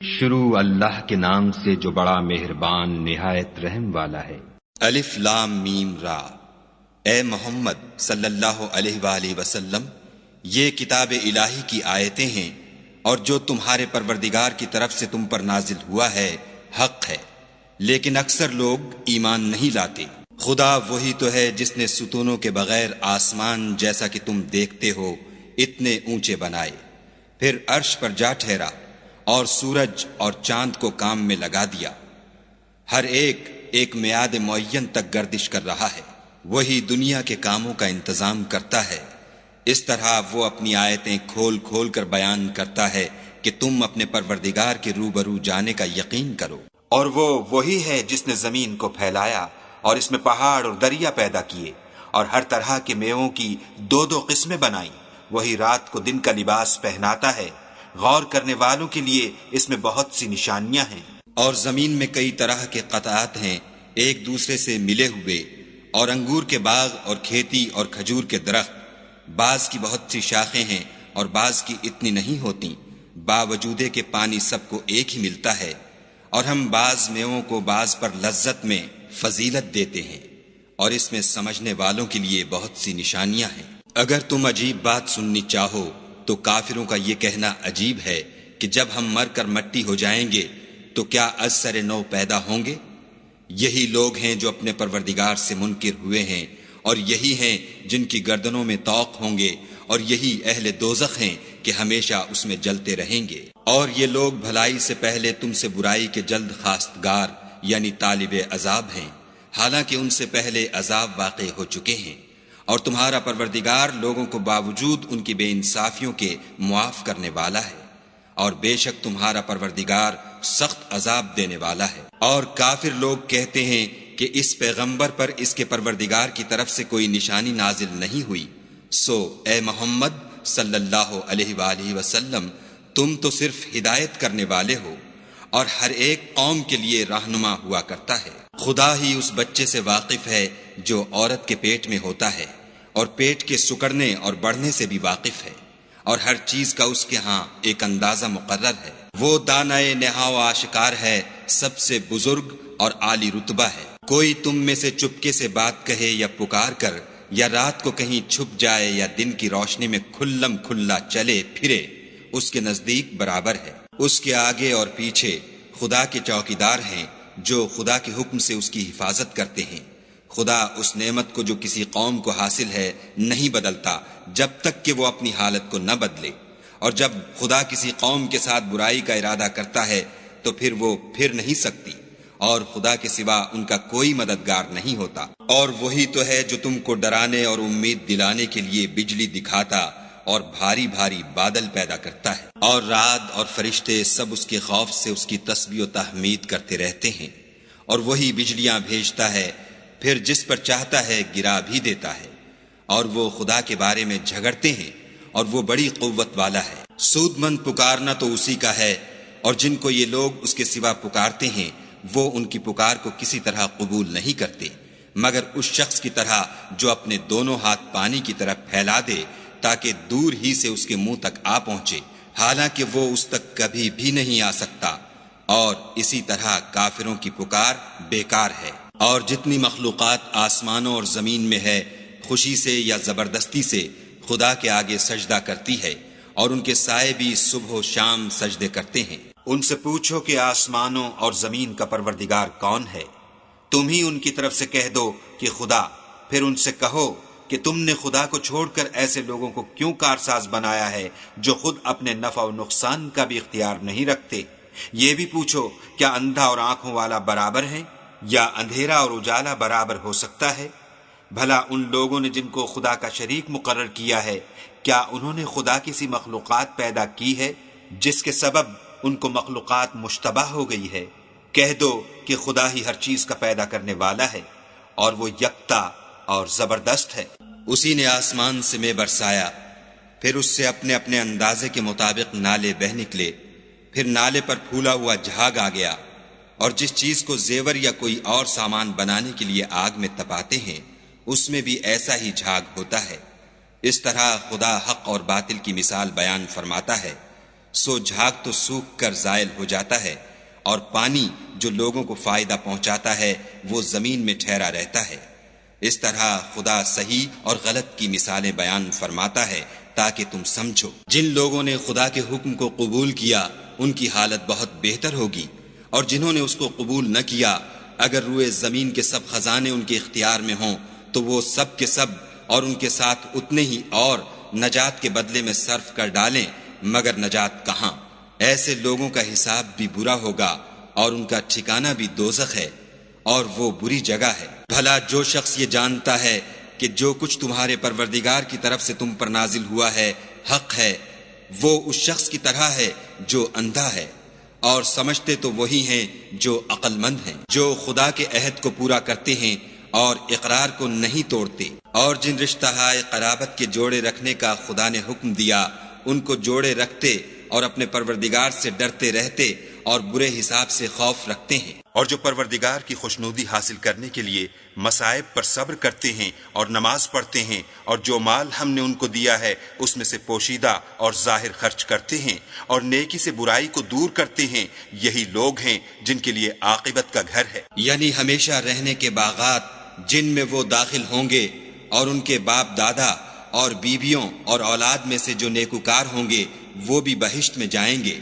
شروع اللہ کے نام سے جو بڑا مہربان نہایت رحم والا ہے۔ الف لام میم را۔ اے محمد صلی اللہ علیہ وآلہ وسلم، یہ کتاب الہی کی آیتیں ہیں اور جو تمہارے پروردگار کی طرف سے تم پر نازل ہوا ہے حق ہے، لیکن اکثر لوگ ایمان نہیں لاتے۔ خدا وہی تو ہے جس نے ستونوں کے بغیر آسمان جیسا کہ تم دیکھتے ہو اتنے اونچے بنائے، پھر عرش پر جا ٹھہرا اور سورج اور چاند کو کام میں لگا دیا، ہر ایک میعاد معین تک گردش کر رہا ہے۔ وہی دنیا کے کاموں کا انتظام کرتا ہے، اس طرح وہ اپنی آیتیں کھول کھول کر بیان کرتا ہے کہ تم اپنے پروردگار کے روبرو جانے کا یقین کرو۔ اور وہ وہی ہے جس نے زمین کو پھیلایا اور اس میں پہاڑ اور دریا پیدا کیے اور ہر طرح کے میووں کی دو دو قسمیں بنائیں۔ وہی رات کو دن کا لباس پہناتا ہے، غور کرنے والوں کے لیے اس میں بہت سی نشانیاں ہیں۔ اور زمین میں کئی طرح کے قطعات ہیں ایک دوسرے سے ملے ہوئے، اور انگور کے باغ اور کھیتی اور کھجور کے درخت، بعض کی بہت سی شاخیں ہیں اور بعض کی اتنی نہیں ہوتی، باوجود کہ پانی سب کو ایک ہی ملتا ہے۔ اور ہم بعض میووں کو بعض پر لذت میں فضیلت دیتے ہیں، اور اس میں سمجھنے والوں کے لیے بہت سی نشانیاں ہیں۔ اگر تم عجیب بات سننی چاہو تو کافروں کا یہ کہنا عجیب ہے کہ جب ہم مر کر مٹی ہو جائیں گے تو کیا از سر نو پیدا ہوں گے؟ یہی لوگ ہیں جو اپنے پروردگار سے منکر ہوئے ہیں، اور یہی ہیں جن کی گردنوں میں طوق ہوں گے، اور یہی اہل دوزخ ہیں کہ ہمیشہ اس میں جلتے رہیں گے۔ اور یہ لوگ بھلائی سے پہلے تم سے برائی کے جلد خواستگار یعنی طالب عذاب ہیں، حالانکہ ان سے پہلے عذاب واقع ہو چکے ہیں۔ اور تمہارا پروردگار لوگوں کو باوجود ان کی بے انصافیوں کے معاف کرنے والا ہے، اور بے شک تمہارا پروردگار سخت عذاب دینے والا ہے۔ اور کافر لوگ کہتے ہیں کہ اس پیغمبر پر اس کے پروردگار کی طرف سے کوئی نشانی نازل نہیں ہوئی، سو اے محمد صلی اللہ علیہ وآلہ وسلم، تم تو صرف ہدایت کرنے والے ہو، اور ہر ایک قوم کے لیے رہنما ہوا کرتا ہے۔ خدا ہی اس بچے سے واقف ہے جو عورت کے پیٹ میں ہوتا ہے، اور پیٹ کے سکڑنے اور بڑھنے سے بھی واقف ہے، اور ہر چیز کا اس کے ہاں ایک اندازہ مقرر ہے۔ وہ دانائے نہا و آشکار ہے، سب سے بزرگ اور عالی رتبہ ہے۔ کوئی تم میں سے چپکے سے بات کہے یا پکار کر، یا رات کو کہیں چھپ جائے یا دن کی روشنی میں کھلم کھلا چلے پھرے، اس کے نزدیک برابر ہے۔ اس کے آگے اور پیچھے خدا کے چوکیدار ہیں جو خدا کے حکم سے اس کی حفاظت کرتے ہیں۔ خدا اس نعمت کو جو کسی قوم کو حاصل ہے نہیں بدلتا جب تک کہ وہ اپنی حالت کو نہ بدلے، اور جب خدا کسی قوم کے ساتھ برائی کا ارادہ کرتا ہے تو پھر وہ پھر نہیں سکتی، اور خدا کے سوا ان کا کوئی مددگار نہیں ہوتا۔ اور وہی تو ہے جو تم کو ڈرانے اور امید دلانے کے لیے بجلی دکھاتا اور بھاری بھاری بادل پیدا کرتا ہے، اور رعد اور فرشتے سب اس کے خوف سے اس کی تسبیح و تحمید کرتے رہتے ہیں۔ اور وہی بجلیاں بھیجتا ہے، پھر جس پر چاہتا ہے گرا بھی دیتا ہے، اور وہ خدا کے بارے میں جھگڑتے ہیں، اور وہ بڑی قوت والا ہے۔ سود مند پکارنا تو اسی کا ہے، اور جن کو یہ لوگ اس کے سوا پکارتے ہیں وہ ان کی پکار کو کسی طرح قبول نہیں کرتے، مگر اس شخص کی طرح جو اپنے دونوں ہاتھ پانی کی طرف پھیلا دے تاکہ دور ہی سے اس کے منہ تک آ پہنچے، حالانکہ وہ اس تک کبھی بھی نہیں آ سکتا۔ اور اسی طرح کافروں کی پکار بیکار ہے۔ اور جتنی مخلوقات آسمانوں اور زمین میں ہے، خوشی سے یا زبردستی سے خدا کے آگے سجدہ کرتی ہے، اور ان کے سائے بھی صبح و شام سجدے کرتے ہیں۔ ان سے پوچھو کہ آسمانوں اور زمین کا پروردگار کون ہے؟ تم ہی ان کی طرف سے کہہ دو کہ خدا۔ پھر ان سے کہو کہ تم نے خدا کو چھوڑ کر ایسے لوگوں کو کیوں کارساز بنایا ہے جو خود اپنے نفع و نقصان کا بھی اختیار نہیں رکھتے؟ یہ بھی پوچھو کیا اندھا اور آنکھوں والا برابر ہے، یا اندھیرا اور اجالا برابر ہو سکتا ہے؟ بھلا ان لوگوں نے جن کو خدا کا شریک مقرر کیا ہے، کیا انہوں نے خدا کی سی مخلوقات پیدا کی ہے جس کے سبب ان کو مخلوقات مشتبہ ہو گئی ہے؟ کہہ دو کہ خدا ہی ہر چیز کا پیدا کرنے والا ہے، اور وہ یکتا اور زبردست ہے۔ اسی نے آسمان سے میں برسایا، پھر اس سے اپنے اپنے اندازے کے مطابق نالے بہ نکلے، پھر نالے پر پھولا ہوا جھاگ آ گیا، اور جس چیز کو زیور یا کوئی اور سامان بنانے کے لیے آگ میں تپاتے ہیں اس میں بھی ایسا ہی جھاگ ہوتا ہے۔ اس طرح خدا حق اور باطل کی مثال بیان فرماتا ہے۔ سو جھاگ تو سوکھ کر زائل ہو جاتا ہے، اور پانی جو لوگوں کو فائدہ پہنچاتا ہے وہ زمین میں ٹھہرا رہتا ہے۔ اس طرح خدا صحیح اور غلط کی مثالیں بیان فرماتا ہے تاکہ تم سمجھو۔ جن لوگوں نے خدا کے حکم کو قبول کیا ان کی حالت بہت بہتر ہوگی، اور جنہوں نے اس کو قبول نہ کیا، اگر روئے زمین کے سب خزانے ان کے اختیار میں ہوں تو وہ سب کے سب اور ان کے ساتھ اتنے ہی اور نجات کے بدلے میں صرف کر ڈالیں، مگر نجات کہاں؟ ایسے لوگوں کا حساب بھی برا ہوگا اور ان کا ٹھکانہ بھی دوزخ ہے، اور وہ بری جگہ ہے۔ بھلا جو شخص یہ جانتا ہے کہ جو کچھ تمہارے پروردگار کی طرف سے تم پر نازل ہوا ہے حق ہے، وہ اس شخص کی طرح ہے جو اندھا ہے، اور سمجھتے تو وہی ہیں جو عقل مند ہیں، جو خدا کے عہد کو پورا کرتے ہیں اور اقرار کو نہیں توڑتے، اور جن رشتہ ہائے قرابت کے جوڑے رکھنے کا خدا نے حکم دیا ان کو جوڑے رکھتے اور اپنے پروردگار سے ڈرتے رہتے اور برے حساب سے خوف رکھتے ہیں، اور جو پروردگار کی خوشنودی حاصل کرنے کے لیے مصائب پر صبر کرتے ہیں اور نماز پڑھتے ہیں، اور جو مال ہم نے ان کو دیا ہے اس میں سے پوشیدہ اور ظاہر خرچ کرتے ہیں اور نیکی سے برائی کو دور کرتے ہیں، یہی لوگ ہیں جن کے لیے عاقبت کا گھر ہے، یعنی ہمیشہ رہنے کے باغات جن میں وہ داخل ہوں گے، اور ان کے باپ دادا اور بیویوں اور اولاد میں سے جو نیکوکار ہوں گے وہ بھی بہشت میں جائیں گے،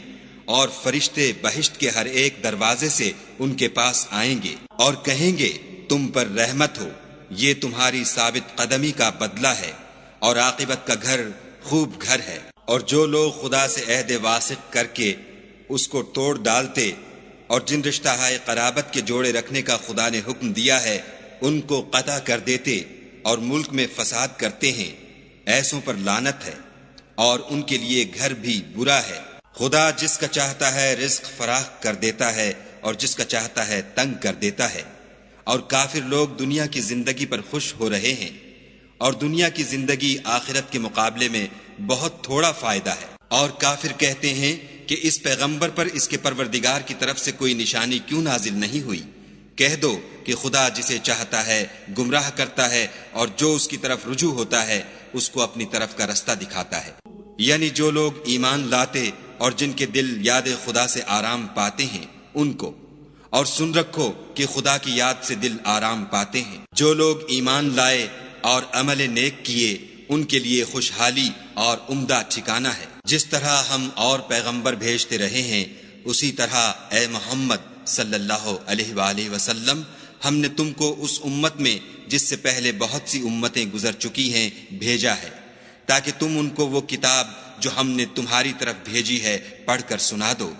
اور فرشتے بہشت کے ہر ایک دروازے سے ان کے پاس آئیں گے اور کہیں گے تم پر رحمت ہو، یہ تمہاری ثابت قدمی کا بدلہ ہے، اور عاقبت کا گھر خوب گھر ہے۔ اور جو لوگ خدا سے عہد واثق کر کے اس کو توڑ ڈالتے اور جن رشتہ ہائے قرابت کے جوڑے رکھنے کا خدا نے حکم دیا ہے ان کو قطع کر دیتے اور ملک میں فساد کرتے ہیں، ایسوں پر لعنت ہے، اور ان کے لیے گھر بھی برا ہے۔ خدا جس کا چاہتا ہے رزق فراخ کر دیتا ہے اور جس کا چاہتا ہے تنگ کر دیتا ہے، اور کافر لوگ دنیا کی زندگی پر خوش ہو رہے ہیں، اور دنیا کی زندگی آخرت کے مقابلے میں بہت تھوڑا فائدہ ہے۔ اور کافر کہتے ہیں کہ اس پیغمبر پر اس کے پروردگار کی طرف سے کوئی نشانی کیوں نازل نہیں ہوئی؟ کہہ دو کہ خدا جسے چاہتا ہے گمراہ کرتا ہے، اور جو اس کی طرف رجوع ہوتا ہے اس کو اپنی طرف کا رستہ دکھاتا ہے۔ یعنی جو لوگ ایمان لاتے اور جن کے دل یاد خدا سے آرام پاتے ہیں ان کو، اور سن رکھو کہ خدا کی یاد سے دل آرام پاتے ہیں۔ جو لوگ ایمان لائے اور عمل نیک کیے ان کے لیے خوشحالی اور عمدہ ٹھکانہ ہے۔ جس طرح ہم اور پیغمبر بھیجتے رہے ہیں اسی طرح اے محمد صلی اللہ علیہ وآلہ وسلم ہم نے تم کو اس امت میں جس سے پہلے بہت سی امتیں گزر چکی ہیں بھیجا ہے، تاکہ تم ان کو وہ کتاب جو ہم نے تمہاری طرف بھیجی ہے پڑھ کر سنا دو۔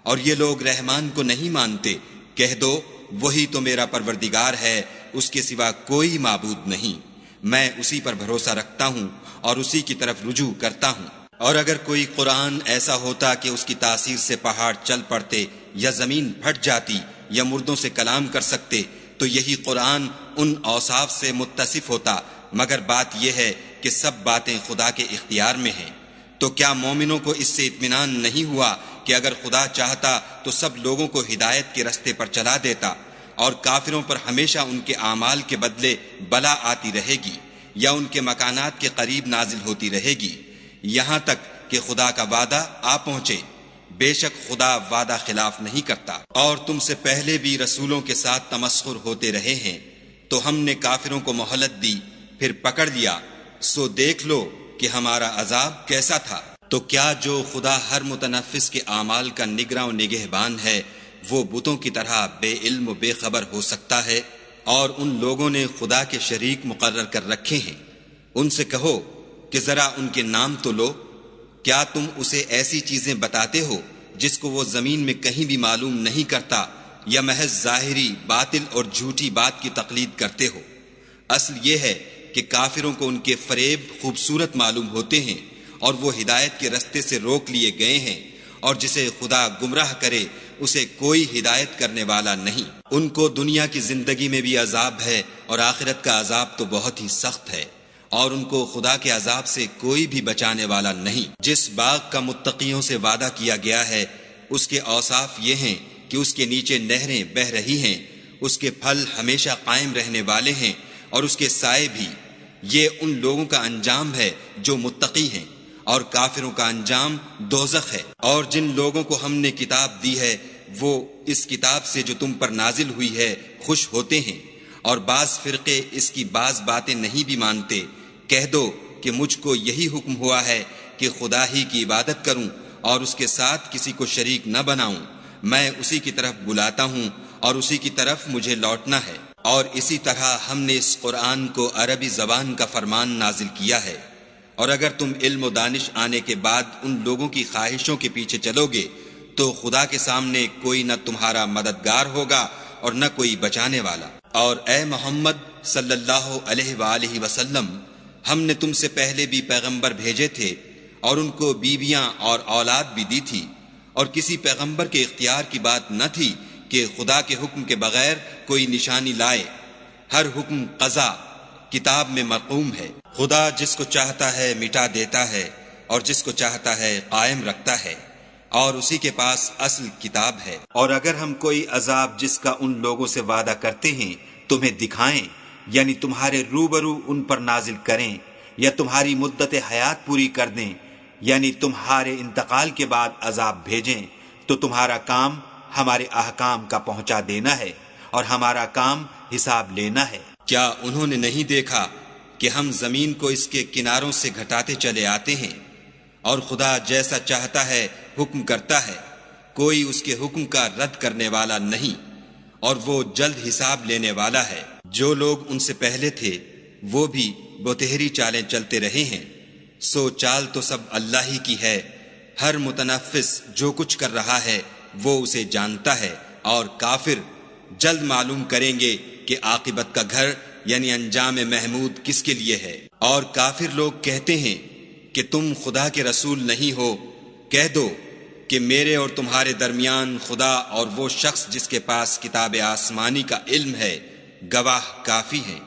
اور یہ لوگ رحمان کو نہیں مانتے، کہہ دو وہی تو میرا پروردگار ہے، اس کے سوا کوئی معبود نہیں، میں اسی پر بھروسہ رکھتا ہوں اور اسی کی طرف رجوع کرتا ہوں۔ اور اگر کوئی قرآن ایسا ہوتا کہ اس کی تاثیر سے پہاڑ چل پڑتے یا زمین پھٹ جاتی یا مردوں سے کلام کر سکتے تو یہی قرآن ان اوصاف سے متصف ہوتا، مگر بات یہ ہے کہ سب باتیں خدا کے اختیار میں ہیں۔ تو کیا مومنوں کو اس سے اطمینان نہیں ہوا کہ اگر خدا چاہتا تو سب لوگوں کو ہدایت کے رستے پر چلا دیتا، اور کافروں پر ہمیشہ ان کے اعمال کے بدلے بلا آتی رہے گی یا ان کے مکانات کے قریب نازل ہوتی رہے گی، یہاں تک کہ خدا کا وعدہ آ پہنچے۔ بے شک خدا وعدہ خلاف نہیں کرتا۔ اور تم سے پہلے بھی رسولوں کے ساتھ تمسخر ہوتے رہے ہیں، تو ہم نے کافروں کو مہلت دی پھر پکڑ لیا، سو دیکھ لو کہ ہمارا عذاب کیسا تھا۔ تو کیا جو خدا ہر متنفس کے اعمال کا نگراں و نگہبان ہے وہ بتوں کی طرح بے علم و بے خبر ہو سکتا ہے؟ اور ان لوگوں نے خدا کے شریک مقرر کر رکھے ہیں، ان سے کہو کہ ذرا ان کے نام تو لو۔ کیا تم اسے ایسی چیزیں بتاتے ہو جس کو وہ زمین میں کہیں بھی معلوم نہیں کرتا، یا محض ظاہری باطل اور جھوٹی بات کی تقلید کرتے ہو؟ اصل یہ ہے کہ کافروں کو ان کے فریب خوبصورت معلوم ہوتے ہیں اور وہ ہدایت کے رستے سے روک لیے گئے ہیں، اور جسے خدا گمراہ کرے اسے کوئی ہدایت کرنے والا نہیں۔ ان کو دنیا کی زندگی میں بھی عذاب ہے اور آخرت کا عذاب تو بہت ہی سخت ہے، اور ان کو خدا کے عذاب سے کوئی بھی بچانے والا نہیں۔ جس باغ کا متقیوں سے وعدہ کیا گیا ہے اس کے اوصاف یہ ہیں کہ اس کے نیچے نہریں بہہ رہی ہیں، اس کے پھل ہمیشہ قائم رہنے والے ہیں اور اس کے سائے بھی۔ یہ ان لوگوں کا انجام ہے جو متقی ہیں، اور کافروں کا انجام دوزخ ہے۔ اور جن لوگوں کو ہم نے کتاب دی ہے وہ اس کتاب سے جو تم پر نازل ہوئی ہے خوش ہوتے ہیں، اور بعض فرقے اس کی بعض باتیں نہیں بھی مانتے۔ کہہ دو کہ مجھ کو یہی حکم ہوا ہے کہ خدا ہی کی عبادت کروں اور اس کے ساتھ کسی کو شریک نہ بناؤں۔ میں اسی کی طرف بلاتا ہوں اور اسی کی طرف مجھے لوٹنا ہے۔ اور اسی طرح ہم نے اس قرآن کو عربی زبان کا فرمان نازل کیا ہے، اور اگر تم علم و دانش آنے کے بعد ان لوگوں کی خواہشوں کے پیچھے چلو گے تو خدا کے سامنے کوئی نہ تمہارا مددگار ہوگا اور نہ کوئی بچانے والا۔ اور اے محمد صلی اللہ علیہ وآلہ وسلم، ہم نے تم سے پہلے بھی پیغمبر بھیجے تھے اور ان کو بیویاں اور اولاد بھی دی تھی، اور کسی پیغمبر کے اختیار کی بات نہ تھی کہ خدا کے حکم کے بغیر کوئی نشانی لائے۔ ہر حکم قضا کتاب میں مرقوم ہے۔ خدا جس کو چاہتا ہے مٹا دیتا ہے اور جس کو چاہتا ہے قائم رکھتا ہے، اور اسی کے پاس اصل کتاب ہے۔ اور اگر ہم کوئی عذاب جس کا ان لوگوں سے وعدہ کرتے ہیں تمہیں دکھائیں، یعنی تمہارے روبرو ان پر نازل کریں، یا تمہاری مدت حیات پوری کر دیں، یعنی تمہارے انتقال کے بعد عذاب بھیجیں، تو تمہارا کام ہمارے احکام کا پہنچا دینا ہے اور ہمارا کام حساب لینا ہے۔ کیا انہوں نے نہیں دیکھا کہ ہم زمین کو اس کے کناروں سے گھٹاتے چلے آتے ہیں، اور خدا جیسا چاہتا ہے حکم کرتا ہے، کوئی اس کے حکم کا رد کرنے والا نہیں، اور وہ جلد حساب لینے والا ہے۔ جو لوگ ان سے پہلے تھے وہ بھی بتہری چالیں چلتے رہے ہیں، سو چال تو سب اللہ ہی کی ہے۔ ہر متنفس جو کچھ کر رہا ہے وہ اسے جانتا ہے، اور کافر جلد معلوم کریں گے کہ عاقبت کا گھر یعنی انجام محمود کس کے لیے ہے۔ اور کافر لوگ کہتے ہیں کہ تم خدا کے رسول نہیں ہو۔ کہہ دو کہ میرے اور تمہارے درمیان خدا اور وہ شخص جس کے پاس کتاب آسمانی کا علم ہے گواہ کافی ہیں۔